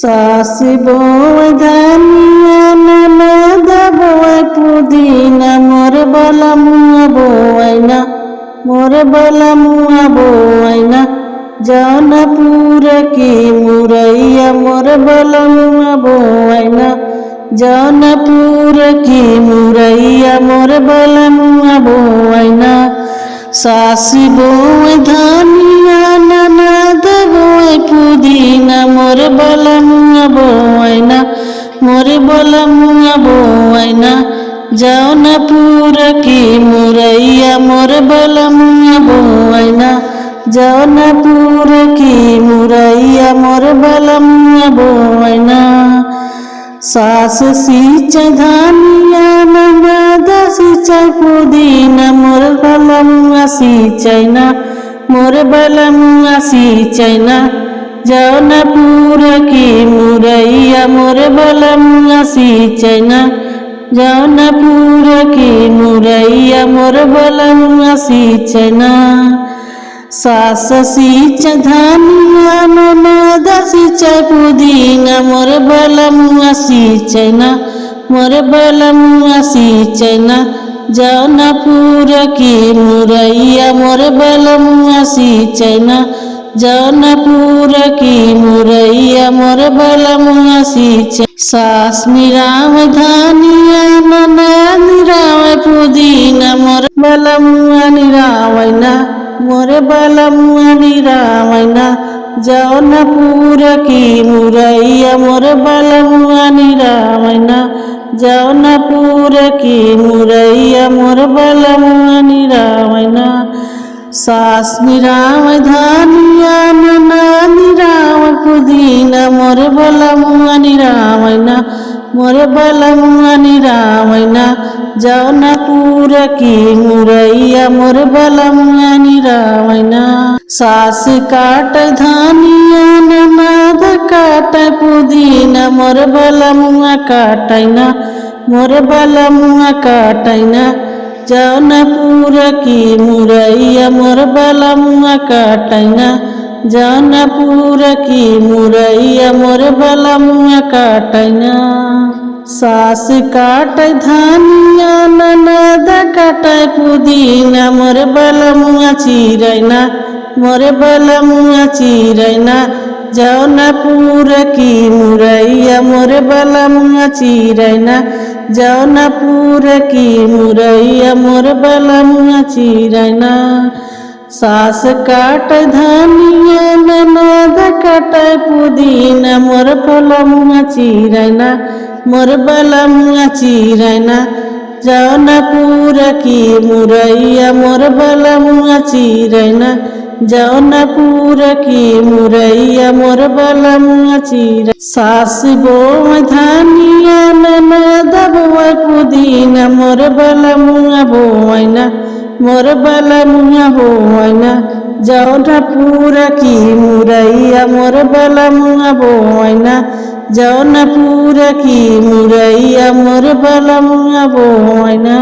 सासिबो धनिया ननद बोए पुदीना मोर बलमुआ बोआइना मोर बलमुआ बोआइना जौनपुर की मुरैया मोर बलमुआ बोआइना जौनपुर की मुरैया मोर बलमुआ बोआइना सासी बोए धनिया ननद बोए पुदीना मोर बलमुआ बोआइना मोर बलमुआ बोआइना जौनपुर की मुरैया मोर बलमुआ बोआइना जौनपुर की मुरैया मोर बलमुआ बोआइना सास सींचे धनिया ननद सींचे पुदीना मोर बलमुआ सींचैना मोर बलमुआ सींचैना जौनपुर की मुरैया मोर बलमुआ सींचैना जौनपुर की मुरैया मोर बलमुआ सींचैना सास सींचे धनिया ननद सींचे पुदीना मोर बलमुआ सींचैना मोर बलमुआ सींचैना जौनपुर की मुरैया मोर बलमुआ सींचैना जौनपुर की मुरैया मोर बलमुआ सींचैना सास निराव धनिया ननद निराव पुदीना मोर बलमुआ निरावैना मोर बलमुआ निरावैना जौनपुर की मुरैया मोर बलमुआ निरावैना जौनपुर की मुरैया मोर बलमुआ निरावैना सास निराव धनिया ननद निराव पुदीना मोर बलमुआ निरावैना मोर बलमुआ निरावैना जौनपुर की मुरैया मोर बलमुआ निरावैना सास काट धनिया ननद काट पुदीना मोर बलमुआ काटैना मोर बलमुआ काटैना जौनपुर की मुरैया मोर बलमुआ काटैना जौनपुर की मुरैया मोर बलमुआ काटैना सास काट धनिया ननद काट पुदीना मोर बलमुआ चिरैना मोर बलमुआ चिरैना जौनपुर की मुरैया मोर बलमुआ चिरैना जौनपुर की मुरैया मोर बलमुआ चिरैना सास काट धनिया ननद काट पुदीना मोर बलमुआ चिरैना मोर बलमुआ चिरैना जौनपुर की मुरैया मोर बलमुआ चिरैना जौनपुर की मुरैया मोर बलमुआ चिरैना सास बोए धनिया ननद बोए पुदीना मोर बलमुआ बोआइना मोर बलमुआ बोआइना जौनपुर की मुरैया मोर बलमुआ बोआइना जौनपुर की मुरैया मोर बलमुआ बोआइना।